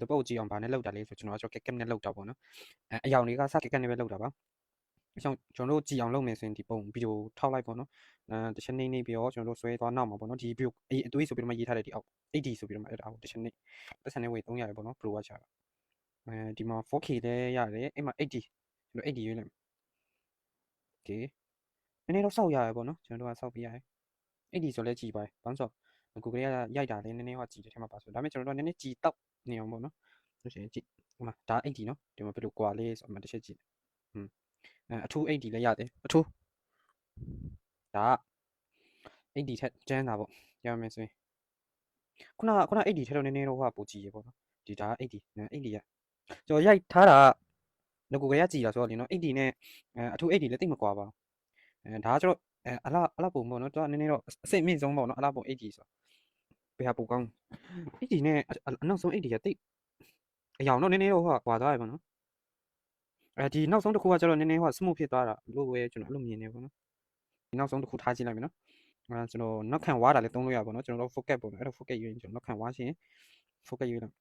တပုတ်ကြည့်အောင်ဗာနဲ့လောက်တာလေးဆိုကျွန်တော်ကကက်နဲ့လောက်တာပေါ့နော်အယောင်တွေကစကက်နဲ့ပဲလောက်တာပါအကြောင်းကျွန်တော်တို့ကြည့်အောင်လုပ်မယ်ဆိုရင်ဒီပုံဗီဒီယိုထောက်လိုက်ပေါ့နော်တစ်ချက်နေပြီးတော့ကျွန်တော်တို့ဆွဲသွားနောက်မှာပေါ့နော်ဒီဗီဒီယိုအသွေးဆိုပြီးတော့မှရေးထားတဲ့ဒီအောက် 80 ဆိုပြီးတော့မှအဲ့ဒါကိုတစ်ချက်နေပတ်စံနေဝေ300ပေါ့နော် Pro ကချတာဒီမှာ 4K လည်းရတယ်အဲ့မှာ80ကျွန်တော်80ရွေးလိုက် Okay နည်းနည်းတော့စောက်ရတယ်ပေါ့နော်ကျွန်တော်တို့ကစောက်ပြရတယ်80ဆိုလဲကြည်ပါတယ်ဘာလို့ဆိုကိုကလေးကရိုက်တာလည်းနည်းနည်းဟောကြည်တယ်ထဲမှာပါဆိုဒါပေမဲ့ကျွန်တော်တို့ကနည်းနည်းကြည်တောက်နေအောင်ပေါ့နော်လို့ရှိရင်ကြည့်ဒီမှာဒါ80နော်ဒီမှာဘယ်လိုကွာလေးဆိုအမှတစ်ချက်ကြည့်အထူး80လည်းရတယ်အထူးဒါ80ထက်ကျန်းတာပေါ့ရမယ်ဆိုရင်ခုန80ထက်တော့နည်းနည်းတော့ဟိုကပိုကြည်ရပေါ့နော်ဒီဒါ80ရကျွန်တော်ရိုက်ထားတာငကိုကလေးကကြည်တာဆိုတော့လေနော်80နဲ့အထူး80လည်းတိတ်မကွာပါဘူးဒါကကျွန်တော်အလားပုံပေါ့နော်တော့နည်းနည်းတော့အစိတ်မြင့်ဆုံးပေါ့နော်အလားပုံ80ဆိုဘယ်ဟာပိုကောင်း80နဲ့အနောက်ဆုံး80ကတိတ်အယောင်တော့နည်းနည်းတော့ဟိုကကွာသွားတယ်ပေါ့နော်ဒီနောက်ဆုံးတစ်ခုကကျတော့နည်းနည်းဟို smooth ဖြစ်သွားတာလို့ပဲကျွန်တော်အဲ့လိုမြင်နေပေါ့နော်ဒီနောက်ဆုံးတစ်ခုထားကြည့်လိုက်မယ်နော်ကျွန်တော်နောက်ခံဝါးတာလည်းသုံးလို့ရပါတော့ကျွန်တော်တို့ focus ပေါ့နော်အဲ့တော့ focus ယူရင်ကျွန်တော်နောက်ခံဝါးရှင် focus ယူလိုက်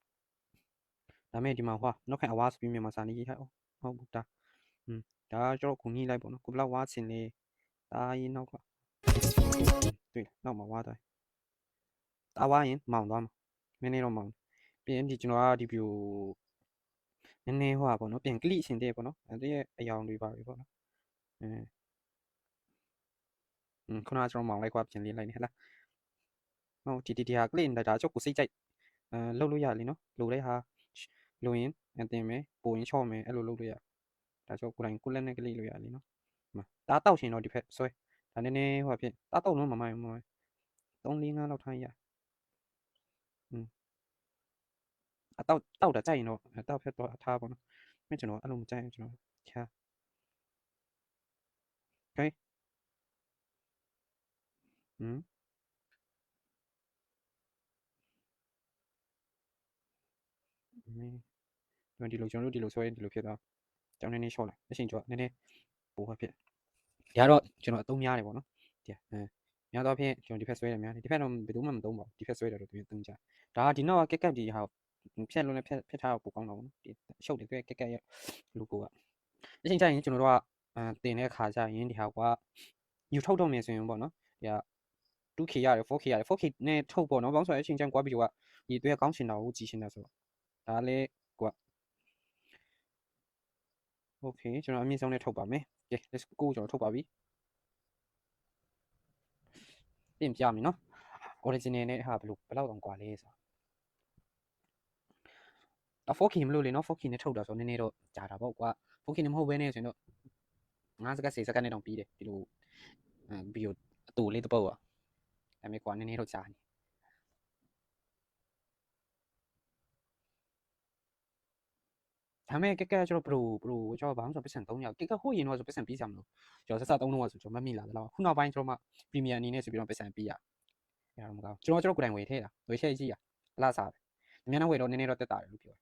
ဒါမဲ့ဒီမှာဟွာနောက်ခံအဝါးဆိုပြီးမြန်မာစာနေရေးထားဟုတ်ဘူးဒါဒါကျွန်တော်ခုညှိလိုက်ပေါ့နော်ကိုဘလောက်ဝါးစင်လေဒါရင်နောက်ကတွေ့နောက်မှာဝါးသွားတာဝါရင်မောင်သွားမှာနည်းနည်းတော့မောင်ပြီးရင်ဒီကျွန်တော်ကဒီဗီဒီယိုနည်းနည်းဟွာပေါ့နော်ပြန်ကလိအရှင်တဲ့ပေါ့နော်အဲ့ဒီအယောင်တွေပါပြီပေါ့နော်ခုနကကျွန်တော်မောင်လိုက်ကွာပြန်လေးလိုက်နေဟဲ့လားဟုတ်ဒီဟာကလိဒါကြောက်ကိုစိတ်ကြိုက်လှုပ်လို့ရလေနော်လိုတဲ့ဟာလိုရင်တင်မယ်ပိုရင်ချော့မယ်အဲ့လိုလုပ်လို့ရဒါကြောင့်ကိုယ်တိုင်ကိုလက်နဲ့ကလေးလို့ရလေနော်တားတောက်ရှင်တော့ဒီဖက်ဆွဲဒါနည်းနည်းဟိုဖြစ်တားတောက်လုံးမမိုင်း3 4 5လောက်ထားရအတောက်တာကြိုက်ရင်တော့တောက်ဖက်တော့ထားပေါ့နော်မင်းကျွန်တော်အဲ့လိုမကြိုက်ကျွန်တော်ချာโอเคဒီလိုကျွန်တော်တို့ဒီလိုဆွဲဒီလိုဖြစ်သွားကြောင်းနည်းနည်းရှော့လိုက်အချိန်ကျော်နည်းနည်းပိုဟဖြစ်ဒါတော့ကျွန်တော်အသုံးများတယ်ပေါ့နော်ဒီများတော့ဖြင့်ကျွန်တော်ဒီဖက်ဆွဲတယ်များတယ်ဒီဖက်တော့ဘယ်သူမှမသုံးပါဘူးဒီဖက်ဆွဲတယ်တော့သူသုံးကြဒါဒီနောက်ကက်ကက်ဒီဟာဖြက်လုံးနဲ့ဖြက်ထားတော့ပိုကောင်းတော့ဘူးဒီရှုပ်တယ်သူကက်ကက်ရဲ့လူကိုကအချိန်ကျရင်ကျွန်တော်တို့ကတင်တဲ့ခါကျရင်ဒီဟာကယူထုတ်တော့မယ်ဆိုရင်ပေါ့နော်ဒီက 2K ရတယ် 4K ရတယ် 4K နဲ့ထုတ်ပေါ့နော်ဘာလို့ဆိုတော့အချိန်ကျရင်ကွာဗီဒီယိုကဒီသူကကောင်းချင်တာကိုကြည့်ချင်တာဆိုတော့ဒါလည်းကွာ Okay ကျွန်တော်အမြင့်ဆုံးနဲ့ထုတ်ပါမယ်ကဲ let's go ကျွန်တော်ထုတ်ပါပြီပြင်ပြမယ်နော် original နဲ့ဟာဘယ်လောက်တောင်ကွာလဲဆိုတော့ 4K မလို့လေနော် 4K နဲ့ထုတ်တာဆိုတော့နည်းနည်းတော့ကြာတာပေါ့ကွာ 4K နဲ့မဟုတ်ဘဲနဲ့ဆိုရင်တော့9စက္ကန့်10စက္ကန့်နဲ့တောင်ပြီးတယ်ဒီလိုဗီဒီယိုအတူလေးတစ်ပုတ်อ่ะဒါပေမဲ့ကွာနည်းနည်းတော့ကြာနေဒါပေမဲ့ကက်ကက်ကျွန်တော် Pro ကျွန်တော်ဘာမှဆိုပတ်စံ300ကက်ကက်ဟိုရင်တော့ဆိုပတ်စံပြီးစရာမလို့ကျွန်တော်ဆက်သုံးတော့ဆိုကျွန်တော်မမိလာတယ်လောက်ခုနောက်ပိုင်းကျွန်တော်မှ Premium အနေနဲ့ဆိုပြီးတော့ပတ်စံပြီးရအဲ့တော့မကောင်းကျွန်တော်ကိုယ်တိုင်ဝယ်ထည့်တာဝယ်ထည့်ကြည့်ရအလားစားပဲအများနဲ့ဝယ်တော့နည်းနည်းတော့တက်တာတယ်လို့ပြော